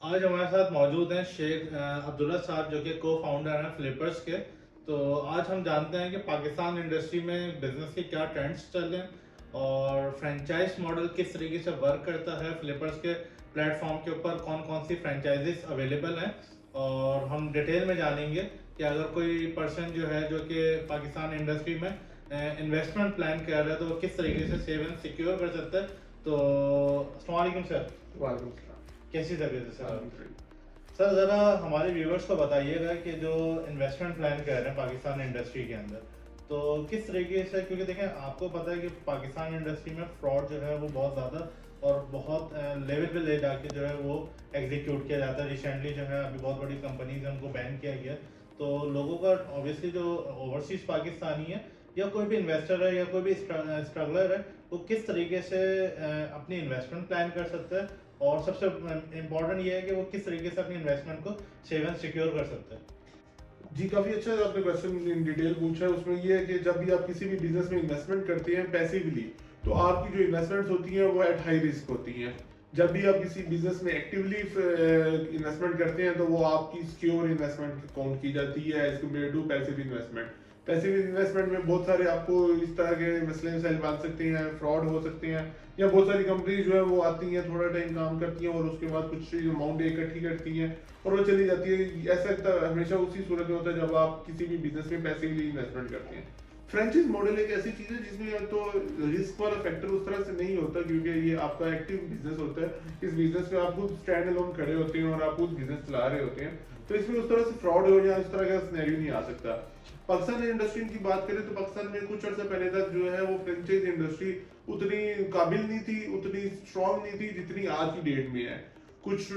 आज हमारे साथ मौजूद हैं शेख अब्दुल्ला साहब जो कि को फाउंडर हैं फ्लिपर्स के। तो आज हम जानते हैं कि पाकिस्तान इंडस्ट्री में बिजनेस के क्या ट्रेंड्स चल रहे हैं और फ्रेंचाइज मॉडल किस तरीके से वर्क करता है। फ्लिपर्स के प्लेटफॉर्म के ऊपर कौन कौन सी फ्रेंचाइजीज अवेलेबल हैं और हम डिटेल में जानेंगे कि अगर कोई पर्सन जो है जो कि पाकिस्तान इंडस्ट्री में इन्वेस्टमेंट प्लान कर रहा है तो वो किस तरीके से सेव एंड सिक्योर कर सकता है। तो अस्सलाम वालेकुम सर, वालेकुम सलाम। कैसी तबीयत है सर? अल्हम्दुलिल्लाह। सर ज़रा हमारे व्यूवर्स को बताइएगा कि जो इन्वेस्टमेंट प्लान कर रहे हैं पाकिस्तान इंडस्ट्री के अंदर, तो किस तरीके से, क्योंकि देखें आपको पता है कि पाकिस्तान इंडस्ट्री में फ्रॉड जो है वो बहुत ज़्यादा और बहुत लेवल पे ले जाके जो है वो एग्जीक्यूट किया जाता है। रिसेंटली जो है अभी बहुत बड़ी कंपनीज है उनको बैन किया गया। तो लोगों का ऑब्वियसली जो ओवरसीज पाकिस्तानी है या कोई भी इन्वेस्टर है या कोई भी स्ट्रगलर है वो किस तरीके से अपनी इन्वेस्टमेंट प्लान कर सकता है और सबसे इम्पोर्टेंट ये है कि वो किस तरीके से अपनी इन्वेस्टमेंट को सेव एंड सिक्योर कर सकते हैं। जी, काफ़ी अच्छा आपने क्वेश्चन इन डिटेल पूछा है। उसमें ये है कि जब भी आप किसी भी बिजनेस में इन्वेस्टमेंट करते हैं पैसिवली, तो आपकी जो इन्वेस्टमेंट्स होती हैं वो एट हाई रिस्क होती हैं। जब भी आप किसी बिजनेस में एक्टिवली इन्वेस्टमेंट करते हैं तो वो आपकी सिक्योर इन्वेस्टमेंट काउंट की जाती है as compare to passive investment. Passive investment में बहुत सारे आपको इस तरह के मसले मसाइल पाल सकते हैं, फ्रॉड हो सकते हैं, या बहुत सारी कंपनी जो है वो आती हैं, थोड़ा टाइम काम करती हैं और उसके बाद कुछ अमाउंट इकट्ठी करती हैं और वो चली जाती है। ऐसा हमेशा उसी सूरत में होता है जब आप किसी भी बिजनेस में पैसे के लिए इन्वेस्टमेंट करते हैं। फ्रेंचाइज मॉडल एक ऐसी चीज है जिसमें तो रिस्क वाला फैक्टर उस तरह से नहीं होता, क्योंकि ये आपका एक्टिव बिजनेस होता है। इस बिजनेस में आप खुद स्टैंड अलोन खड़े होते हैं और आप खुद बिजनेस चला रहे होते हैं, तो इसमें उस तरह से फ्रॉड हो या इस तरह का सिनेरियो नहीं आ सकता। पाकिस्तान इंडस्ट्री की बात करें तो पाकिस्तान में कुछ अर्सा पहले तक जो है वो फ्रेंचाइज इंडस्ट्री उतनी काबिल नहीं थी, उतनी स्ट्रांग नहीं थी जितनी आज की डेट में है। कुछ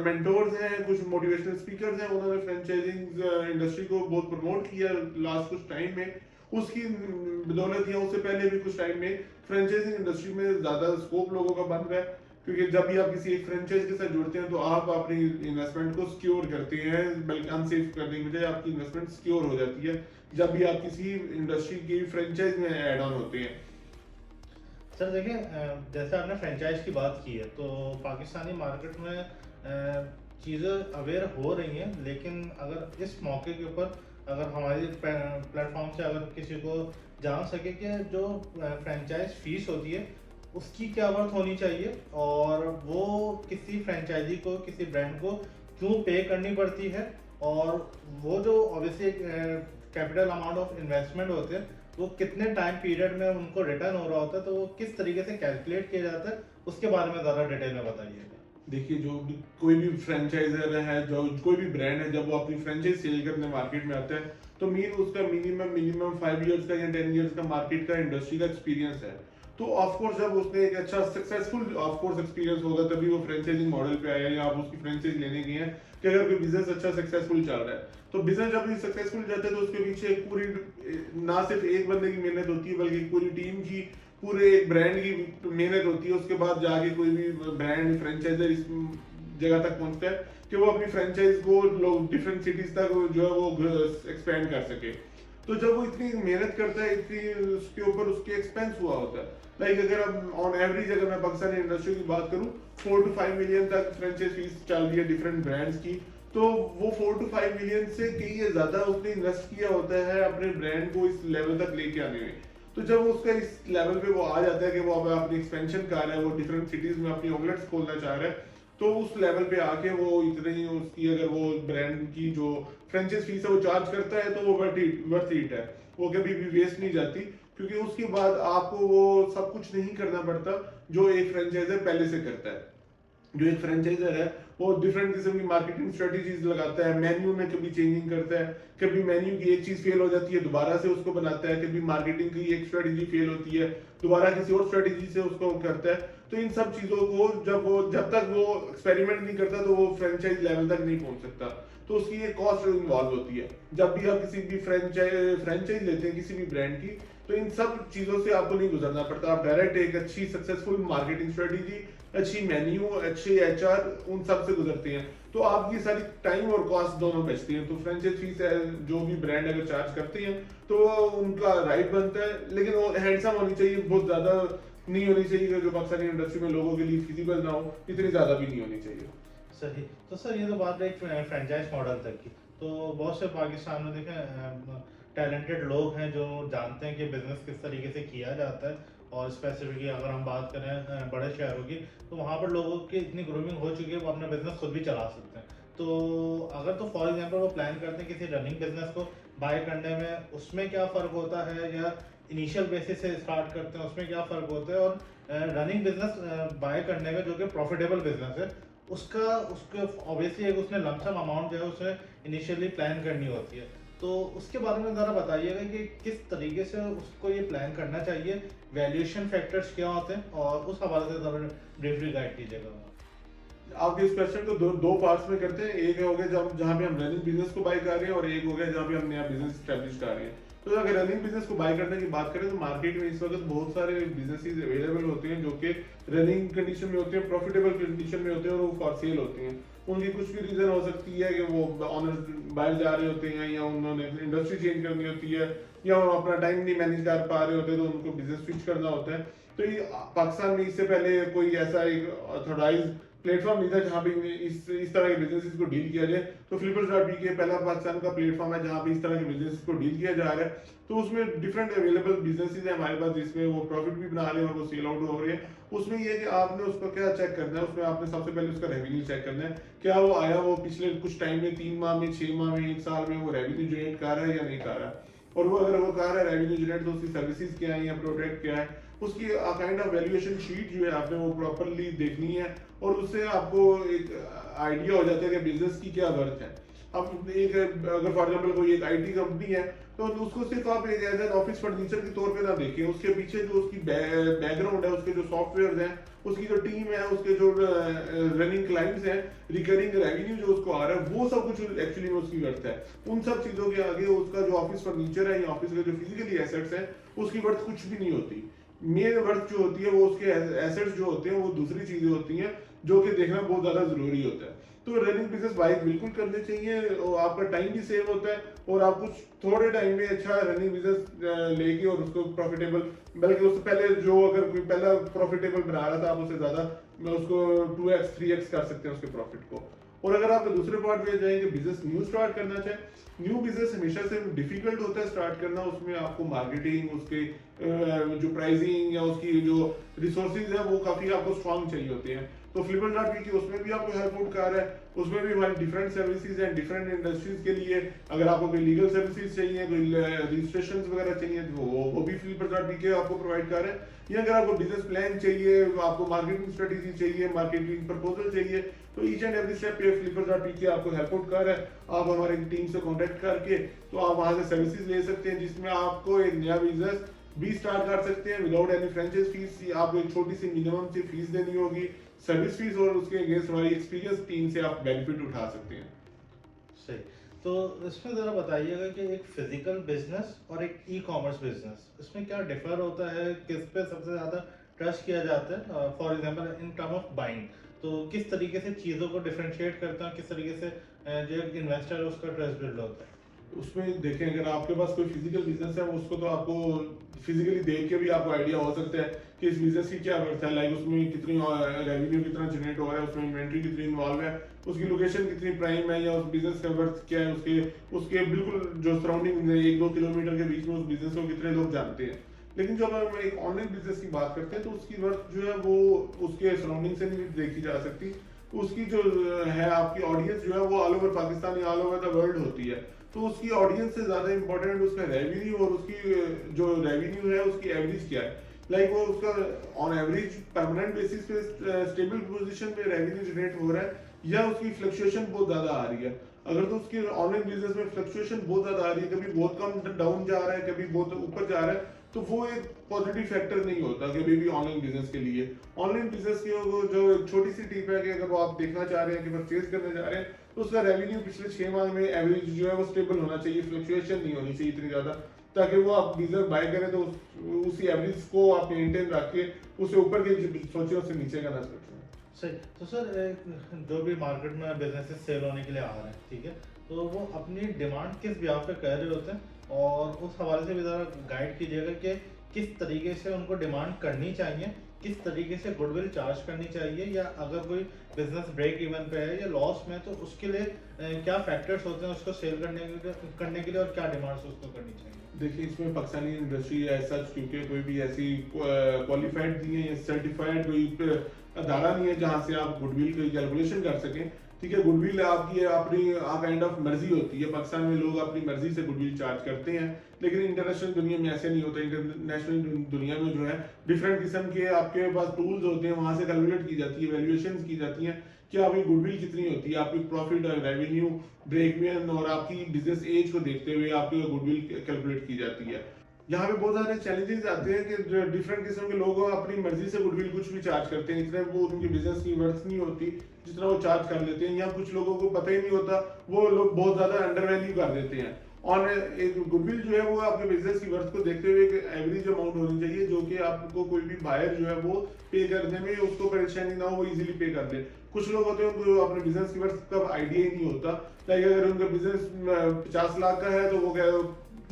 मेंटोर्स हैं, कुछ मोटिवेशनल स्पीकर्स हैं, उन्होंने फ्रेंचाइजिंग इंडस्ट्री को बहुत प्रमोट किया लास्ट कुछ टाइम में। उसकी बदौलत या उससे पहले भी कुछ टाइम में फ्रेंचाइजिंग इंडस्ट्री में ज्यादा स्कोप लोगों का बन रहा है, क्योंकि जब भी आप किसी एक फ्रेंचाइज के साथ जुड़ते हैं तो आप अपनी इन्वेस्टमेंट को सिक्योर करते हैं, बल्कि अनसेफ करने की बजाय आपकी इन्वेस्टमेंट सिक्योर हो जाती है जब भी आप किसी इंडस्ट्री की फ्रेंचाइज में ऐड ऑन होते हैं। सर देखिए, जैसे आपने फ्रेंचाइज की बात की है तो पाकिस्तानी मार्केट में चीज़ें अवेयर हो रही हैं, लेकिन अगर इस मौके के ऊपर अगर हमारी प्लेटफॉर्म से अगर किसी को जान सके कि जो फ्रेंचाइज फीस होती है उसकी क्या वर्थ होनी चाहिए और वो किसी फ्रेंचाइजी को, किसी ब्रांड को क्यों पे करनी पड़ती है, और वो जो obviously capital amount of investment होते हैं वो कितने टाइम पीरियड में उनको रिटर्न हो रहा होता है, तो वो किस तरीके से कैलकुलेट किया जाता है, उसके बारे में ज़्यादा डिटेल में बताइएगा। देखिए, जो भी कोई भी फ्रेंचाइजर है, जो कोई भी ब्रांड है, जब वो अपनी फ्रेंचाइज सेल करने मार्केट में आता है तो उसका मिनिमम 5 इयर्स का या 10 इयर्स का मार्केट का इंडस्ट्री का एक्सपीरियंस है। तो ऑफकोर्स जब उसने एक अच्छा सक्सेसफुल ऑफकोर्स एक्सपीरियंस होगा तभी वो फ्रेंचाइजिंग मॉडल पे आया या आप उसकी फ्रेंचाइज लेने गए हैं कि अगर कोई बिजनेस अच्छा सक्सेसफुल चल रहा है तो बिजनेस जब भी सक्सेसफुल जाता है तो उसके पीछे एक पूरी, ना सिर्फ एक बंदे की मेहनत होती है बल्कि पूरी टीम की, पूरे एक ब्रांड की मेहनत होती है। उसके बाद जाके कोई भी ब्रांड फ्रेंचाइजर इस जगह तक पहुंचता है कि वो अपनी फ्रेंचाइज को लोग डिफरेंट सिटीज तक जो है वो एक्सपेंड कर सके। तो जब वो इतनी मेहनत करता है, इतनी उसके ऊपर उसके एक्सपेंस हुआ होता है, लाइक अगर अब ऑन एवरेज अगर मैं पाकिस्तानी इंडस्ट्री की बात करूं 4 to 5 मिलियन तक फ्रेंचाइज फीस चल रही है डिफरेंट ब्रांड्स की। तो वो 4 to 5 मिलियन से कहीं ज्यादा उसने इन्वेस्ट किया होता है अपने ब्रांड को इस लेवल तक लेके आने में। तो जब उसका इस लेवल पे वो आ जाता है कि वो अब अपनी एक्सपेंशन कर रहा है, वो डिफरेंट सिटीज में अपनी आउटलेट्स खोलना चाह रहा है, तो उस लेवल पे आके वो इतनी उसकी अगर वो ब्रांड की जो फ्रेंचाइज फीस है वो चार्ज करता है तो वो वर्थ इट है, वो कभी भी वेस्ट नहीं जाती, क्योंकि उसके बाद आपको वो सब कुछ नहीं करना पड़ता जो एक फ्रेंचाइजर पहले से करता है। जो एक फ्रेंचाइजर है वो डिफरेंट किस्म की मार्केटिंग स्ट्रेटेजीज लगाता है, मेन्यू में कभी चेंजिंग करता है, कभी मेन्यू की एक चीज फेल हो जाती है दोबारा से उसको बनाता है, कभी मार्केटिंग की एक स्ट्रेटेजी फेल होती है दोबारा किसी और स्ट्रेटेजी से उसको करता है। तो इन सब चीजों को जब तक वो एक्सपेरिमेंट नहीं करता तो वो फ्रेंचाइज लेवल तक नहीं पहुंच सकता। तो उसकी एक कॉस्ट इन्वॉल्व होती है। जब भी आप किसी भी फ्रेंचाइज लेते हैं किसी भी ब्रांड की, तो इन सब चीजों से आपको नहीं गुजरना पड़ता। आप डायरेक्ट एक अच्छी सक्सेसफुल मार्केटिंग स्ट्रेटेजी, अच्छी मेन्यू, अच्छे एचआर, उन सब से गुजरते हैं, तो आपकी सारी टाइम और कॉस्ट दोनों बचती हैं। तो फ्रेंचाइज फीस जो भी ब्रांड अगर चार्ज करते हैं तो उनका राइट बनता है, लेकिन वो हैंडसम होनी चाहिए, बहुत ज्यादा नहीं होनी चाहिए जो पाकिस्तानी इंडस्ट्री में लोगों के लिए फिजिबल ना हो, इतनी ज्यादा भी नहीं होनी चाहिए। सही। तो सर ये तो बात रही फ्रेंचाइज मॉडल तक की। तो बहुत से पाकिस्तान में देखें टैलेंटेड लोग हैं जो जानते हैं कि बिज़नेस किस तरीके से किया जाता है, और स्पेसिफिकली अगर हम बात करें बड़े शहरों की, तो वहाँ पर लोगों की इतनी ग्रूमिंग हो चुकी है वो अपना बिज़नेस खुद भी चला सकते हैं। तो अगर तो फॉर एग्जांपल वो प्लान करते हैं किसी रनिंग बिज़नेस को बाय करने में, उसमें क्या फ़र्क होता है, या इनिशियल बेसिस से स्टार्ट करते हैं उसमें क्या फ़र्क होता है, और रनिंग बिज़नेस बाय करने में जो कि प्रॉफिटेबल बिज़नेस है, उसका उसके ऑब्वियसली एक उसने लमसम अमाउंट जो है उसने इनिशियली प्लान करनी होती है। तो उसके बारे में ज़रा बताइएगा कि किस तरीके से उसको ये प्लान करना चाहिए, वैल्यूएशन फैक्टर्स क्या होते हैं, और उस हवाले से ज़रा ब्रीफली गाइड कीजिएगा। आप इस क्वेश्चन को दो दो पार्ट्स में करते हैं। एक हो गया जब जहाँ पे हम रनिंग बिजनेस को बाय कर रहे हैं, और एक हो गया जहाँ पे हम नया बिजनेस स्टैब्लिश कर रहे हैं। तो अगर रनिंग बिजनेस को बाय करने की बात करें तो मार्केट में इस वक्त बहुत सारे बिजनेसेस अवेलेबल होते हैं जो कि रनिंग कंडीशन में होते हैं, प्रॉफिटेबल कंडीशन में होते हैं, और वो फॉर सेल होते हैं। उनकी कुछ भी रीजन हो सकती है कि वो ऑनर्स बाहर जा रहे होते हैं, या उन्होंने इंडस्ट्री चेंज करनी होती है, या वो अपना टाइम नहीं मैनेज कर पा रहे होते, तो उनको बिजनेस स्विच करना होता है। तो ये पाकिस्तान में इससे पहले कोई ऐसा एक ऑथराइज प्लेटफॉर्म नहीं था जहाँ पे इस तरह के बिजनेसेस को डील किया जाए। तो Flippers.pk पहला पाकिस्तान का प्लेटफॉर्म है जहाँ पे इस तरह के बिजनेस को डील किया जा रहा है। तो उसमें डिफरेंट अवेलेबल बिजनेसेस है हमारे पास जिसमें वो प्रॉफिट भी बना रहे हैं और वो सेल आउट हो रहे हैं। उसमें ये है कि आपने उसको क्या चेक करना है, उसमें आपने सबसे पहले उसका रेवेन्यू चेक करना है। क्या वो आया, वो पिछले कुछ टाइम में 3 माह में, 6 माह में, 1 साल में वो रेवेन्यू जनरेट कर रहा है या नहीं कर रहा है। और वो अगर वो कर रहा है रेवेन्यू जनरेट, तो उसकी सर्विसेज क्या है या प्रोडक्ट क्या है, उसकी काइंड ऑफ वैल्यूएशन शीट जो है आपने वो प्रॉपरली देखनी है। और उससे आपको एक आइडिया हो जाता है कि बिजनेस की क्या वर्थ है। अब एक अगर फॉर एग्जांपल कोई एक आईटी कंपनी है, तो उसको सिर्फ आप एक एज एन ऑफिस फर्नीचर के तौर पे ना देखें। उसके पीछे जो उसकी बैकग्राउंड है, उसके जो सॉफ्टवेयर हैं, उसकी जो टीम है, उसके जो रनिंग क्लाइंट्स हैं, रिकरिंग रेवेन्यू जो उसको आ रहा है, वो सब कुछ एक्चुअली में उसकी वर्थ है। उन सब चीजों के आगे उसका जो ऑफिस फर्नीचर है या ऑफिस के जो फिजिकली एसेट्स हैं, उसकी वर्थ कुछ भी नहीं होती। मेन वर्थ जो होती है वो उसके एसेट्स जो होते हैं, वो दूसरी चीजें होती हैं जो कि देखना बहुत ज्यादा जरूरी होता है। तो रनिंग बिजनेस बाइक बिल्कुल करने चाहिए, और आपका टाइम भी सेव होता है, और आप कुछ थोड़े टाइम में अच्छा रनिंग बिजनेस लेके और उसको प्रॉफिटेबल, बल्कि उससे पहले जो अगर कोई पहला प्रॉफिटेबल बना रहा था, आप उससे ज्यादा उसको 2x 3x कर सकते हैं उसके प्रॉफिट को। और अगर आप दूसरे पार्ट में जाएंगे, बिजनेस न्यू स्टार्ट करना चाहें, न्यू बिजनेस हमेशा से डिफिकल्ट होता है स्टार्ट करना। उसमें आपको मार्केटिंग, उसके जो प्राइसिंग या उसकी जो रिसोर्सेज है वो काफी आपको स्ट्रांग चाहिए होते हैं। तो Flippers.pk उसमें भी आपको हेल्प आउट कर रहा है। उसमें भी हमारी डिफरेंट सर्विसेज हैं डिफरेंट इंडस्ट्रीज के लिए। अगर आपको कोई लीगल सर्विसेज चाहिए, कोई रजिस्ट्रेशन वगैरह चाहिए, तो वो भी Flippers.pk आपको प्रोवाइड कर रहा है। या अगर आपको बिजनेस प्लान चाहिए, आपको मार्केटिंग स्ट्रेटेजी चाहिए, मार्केटिंग प्रपोजल चाहिए, तो ईच एंड एवरी स्टेप पे Flippers.pk आपको हेल्प आउट कर रहा है। आप हमारी टीम से कॉन्टेक्ट करके तो आप वहां से सर्विसेज ले सकते हैं, जिसमें आपको एक नया बिजनेस भी स्टार्ट कर सकते हैं विदाउट एनी फ्रेंचाइज फीस। आपको एक छोटी सी मिनिमम सी फीस देनी होगी, सर्विस फीस, और उसके अगेंस्ट हमारी एक्सपीरियंस टीम से आप बेनिफिट उठा सकते हैं। सही। तो इसमें ज़रा बताइएगा कि एक फिजिकल बिजनेस और एक ई कॉमर्स बिजनेस, इसमें क्या डिफर होता है, किस पे सबसे ज़्यादा ट्रस्ट किया जाता है, for example in term of buying. तो किस तरीके से चीज़ों को डिफरेंशिएट करते हैं, किस तरीके से जो इन्वेस्टर है उसका ट्रस्ट बिल्ड होता है। उसमें देखें, अगर आपके पास कोई फिजिकल बिजनेस है, उसको तो आपको फिजिकली देख के भी आपको आइडिया हो सकता है कि इस बिजनेस की क्या वर्थ है, लाइक उसमें कितनी रेवेन्यू कितना जनरेट हो रहा है, उसमें इन्वेंट्री कितनी इन्वॉल्व है, उसकी लोकेशन कितनी प्राइम है, या उस बिजनेस का वर्थ क्या है, उसके उसके बिल्कुल जो सराउंडिंग 1-2 किलोमीटर के बीच में उस बिजनेस को कितने लोग जानते हैं। लेकिन जब हम एक ऑनलाइन बिजनेस की बात करते हैं, तो उसकी वर्थ जो है वो उसके सराउंडिंग से नहीं देखी जा सकती। उसकी जो है आपकी ऑडियंस जो है वो ऑल ओवर पाकिस्तान या ऑल ओवर द वर्ल्ड होती है। तो उसकी ऑडियंस से ज्यादा इंपॉर्टेंट उसका रेवेन्यू, और उसकी जो रेवेन्यू है उसकी एवरेज क्या है। लाइक वो उसका ऑन एवरेज परमानेंट बेसिस पे स्टेबल पोजीशन पे रेवेन्यू जनरेट हो रहा है, या उसकी फ्लक्चुएशन बहुत ज्यादा आ रही है। अगर तो उसकी ऑनलाइन बिजनेस में फ्लक्चुएशन बहुत ज्यादा आ रही है, कभी बहुत कम डाउन जा रहा है, कभी बहुत ऊपर जा रहा है, तो वो एक पॉजिटिव फैक्टर नहीं होता कभी भी ऑनलाइन बिजनेस के लिए। ऑनलाइन बिजनेस की जो एक छोटी सी टिप है कि अगर वो आप देखना चाह रहे हैं कि परचेज करने जा रहे हैं, तो उसका रेवेन्यू पिछले 6 माह में एवरेज जो है वो स्टेबल होना चाहिए, फ्लक्चुएशन नहीं होनी चाहिए इतनी ज्यादा, ताकि वो आप बिजनेस बाय करें तो उसी एवरेज को आप मेंटेन रख के उससे ऊपर के सोचे, उससे नीचे का ना सोचें। सही। तो सर जो भी मार्केट में बिजनेसेस सेल होने के लिए आ रहे हैं, ठीक है, तो वो अपनी डिमांड किस ब्याह पे कर रहे होते हैं, और उस हवाले से भी ज़रा गाइड कीजिएगा कि किस तरीके से उनको डिमांड करनी चाहिए किस तरीके से गुडविल चार्ज करनी चाहिए, या अगर कोई बिजनेस ब्रेक इवन पे है या लॉस में, तो उसके लिए क्या फैक्टर्स होते हैं उसको सेल करने के लिए और क्या डिमांड्स उसको करनी चाहिए? देखिए, इसमें पाकिस्तानी इंडस्ट्री ऐसा, क्योंकि कोई भी ऐसी क्वालिफाइड नहीं है या सर्टिफाइड कोई अदारा नहीं है जहां से आप गुडविल की कैलकुलेशन कर सकें। ठीक है, गुडविल आपकी अपनी काइंड ऑफ मर्जी होती है। पाकिस्तान में लोग अपनी मर्जी से गुडविल चार्ज करते हैं, लेकिन इंटरनेशनल दुनिया में ऐसे नहीं होता। इंटरनेशनल दुनिया में जो है डिफरेंट किस्म के आपके पास टूल्स होते हैं, वहां से कैलकुलेट की जाती है, वैल्यूएशन की जाती है कि आपकी गुडविल कितनी होती है, आपकी प्रॉफिट और रेवेन्यू, ब्रेक इवन और आपकी बिजनेस एज को देखते हुए आपकी गुडविल कैलकुलेट की जाती है। यहाँ पे बहुत सारे चैलेंजेस आते हैं कि डिफरेंट किस्म के लोग अपनी मर्जी से गुडविल कुछ भी चार्ज करते हैं, इतने वो उनकी बिजनेस की वर्थ नहीं होती जितना वो चार्ज कर लेते हैं। या कुछ लोगों को पता ही नहीं होता, वो लोग बहुत ज्यादा अंडर वैल्यू कर देते हैं। और एक गुडविल जो है वो आपके बिजनेस की वर्थ को देखते हुए एक एवरेज अमाउंट होनी चाहिए, जो कि आपको कोई भी बायर जो है वो पे करने में उसको परेशानी ना हो, वो इजीली पे कर दे। कुछ लोग होते हैं उनको अपने बिजनेस की वर्थ का आइडिया ही नहीं होता। लाइक अगर उनका बिजनेस 50 लाख का है तो वो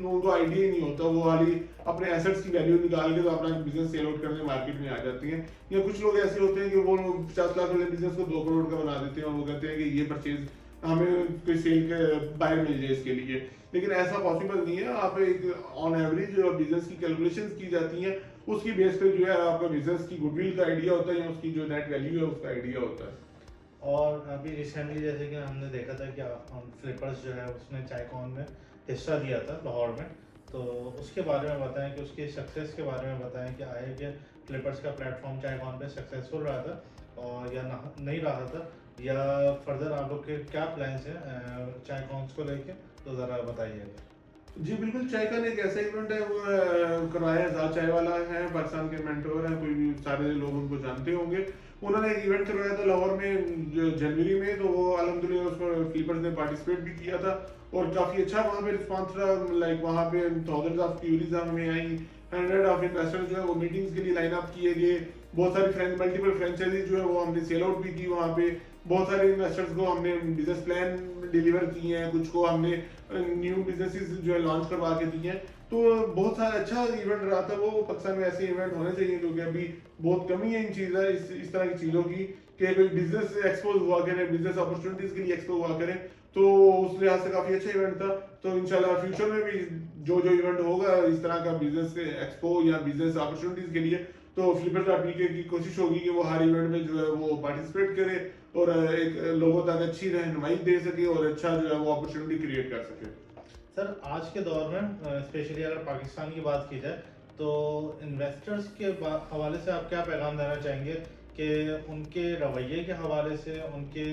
उनको आइडिया ही नहीं होता, वो वाली अपने एसेट्स की वैल्यू निकाल के तो अपना बिजनेस सेल आउट करने मार्केट में आ जाती हैं। या कुछ लोग ऐसे होते हैं कि वो 50 लाख वाले बिजनेस को 2 करोड़ का बना देते हैं और वो कहते हैं कि ये परचेज हमें कोई सेल के बायर मिल जाए इसके लिए, लेकिन ऐसा पॉसिबल नहीं है। आप एक ऑन एवरेज जो बिजनेस की कैलकुलेशंस की जाती हैं उसकी बेस पे जो है आपका बिजनेस की गुडविल का आइडिया होता है या उसकी जो नेट वैल्यू है उसका आइडिया होता है। और अभी रिसेंटली जैसे कि हमने देखा था कि फ्लिपर्स जो है उसने चायकॉन में हिस्सा दिया था लाहौर में, तो उसके बारे में बताएं कि उसकी सक्सेस के बारे में बताएं कि आए कि फ्लिपर्स का प्लेटफॉर्म चायकॉन पे सक्सेसफुल रहा था और या नहीं रहा था, या फर्दर आप लोग के क्या प्लान्स हैं चायकॉन्स को लेके, तो ज़रा बताइएगा। जी बिल्कुल, चायकॉन एक ऐसा इवेंट है, वो करवाया आजाद चाय वाला है, पाकिस्तान के मेंटोर हैं, कोई भी सारे लोग उनको जानते होंगे। उन्होंने एक इवेंट करवाया था लाहौर में जनवरी में, तो वो अल्हम्दुलिल्लाह उसमें फ्लिपर्स ने पार्टिसिपेट भी किया था और काफ़ी अच्छा वहाँ पे रिस्पॉन्स रहा। लाइक वहाँ पे थाउजेंड्स ऑफ क्यूरीज हमें आई, 100 ऑफ इन्वेस्टर्स जो है वो मीटिंग्स के लिए लाइन अप किए गए। बहुत सारी मल्टीपल फ्रेंचाइजी जो है वो हमने सेल आउट भी की वहाँ पे। बहुत सारे इन्वेस्टर्स को हमने बिजनेस प्लान डिलीवर किए हैं, कुछ को हमने न्यू बिजनेसेस जो है लॉन्च करवा के दिए हैं। तो बहुत सारा अच्छा इवेंट रहा था वो। पाकिस्तान में ऐसे इवेंट होने चाहिए, क्योंकि अभी बहुत कमी है इन चीज़ इस तरह की चीज़ों की कि कोई बिजनेस एक्सपोज हुआ करे, बिजनेस अपॉर्चुनिटीज के लिए एक्सपोज हुआ करे। तो उस लिहाज से काफ़ी अच्छा इवेंट था। तो इंशाल्लाह फ्यूचर में भी जो इवेंट होगा इस तरह का बिजनेस एक्सपो या बिजनेस अपॉर्चुनिटीज के लिए, तो फ्लिपर.pk की कोशिश होगी कि वो हर इवेंट में जो है वो पार्टिसिपेट करे और एक लोगों तक अच्छी रहनुमाई दे सके और अच्छा जो है वो अपॉर्चुनिटी क्रिएट कर सके। सर, आज के दौर में स्पेशली अगर पाकिस्तान की बात की जाए तो इन्वेस्टर्स के हवाले से आप क्या पैगाम देना चाहेंगे कि उनके रवैये के हवाले से, उनके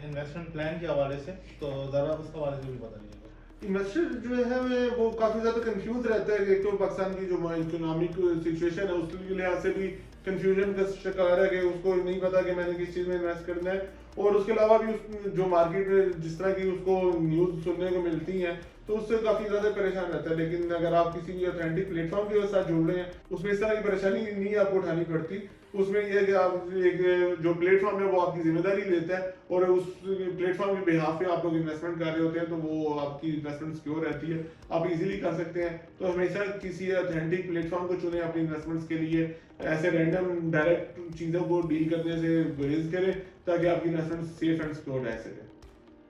इन्वेस्टमेंट प्लान के हवाले से, तो ज़रा उस हवाले से भी बताइएगा। इन्वेस्टर जो है वो काफी ज्यादा कंफ्यूज रहता है। एक तो पाकिस्तान की जो इकोनॉमिक सिचुएशन है उसके लिहाज से भी कंफ्यूजन का शिकार है कि उसको नहीं पता कि मैंने किस चीज में इन्वेस्ट करना है। और उसके अलावा भी जो मार्केट में जिस तरह की उसको न्यूज सुनने को मिलती हैं तो उससे काफी ज्यादा परेशान रहता है। लेकिन अगर आप किसी भी ऑथेंटिक प्लेटफॉर्म के साथ जुड़ रहे हैं उसमें इस तरह की परेशानी नहीं आपको उठानी पड़ती। उसमें यह है कि आप एक जो प्लेटफॉर्म है वो आपकी जिम्मेदारी लेता है और उस प्लेटफॉर्म के बिहाफ पे आप लोग इन्वेस्टमेंट कर रहे होते हैं, तो वो आपकी इन्वेस्टमेंट सिक्योर रहती है, आप इजीली कर सकते हैं। तो हमेशा किसी ऑथेंटिक प्लेटफॉर्म को चुने अपनी इन्वेस्टमेंट्स के लिए, ऐसे रैंडम डायरेक्ट चीज़ों को डील करने से गुरेज करें ताकि आपकी इन्वेस्टमेंट सेफ एंड सिक्योर रह सके।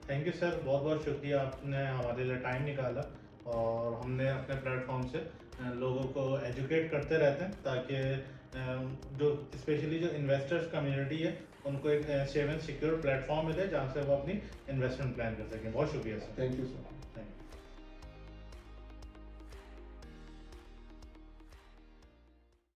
थैंक यू सर, बहुत बहुत शुक्रिया, आपने हमारे लिए टाइम निकाला और हमने अपने प्लेटफॉर्म से लोगों को एजुकेट करते रहते हैं ताकि जो स्पेशली जो इन्वेस्टर्स कम्युनिटी है उनको एक सेफ एंड सिक्योर प्लेटफॉर्म मिले जहाँ से वो अपनी इन्वेस्टमेंट प्लान कर सकें। बहुत शुक्रिया sir. Thank you sir. Thank you.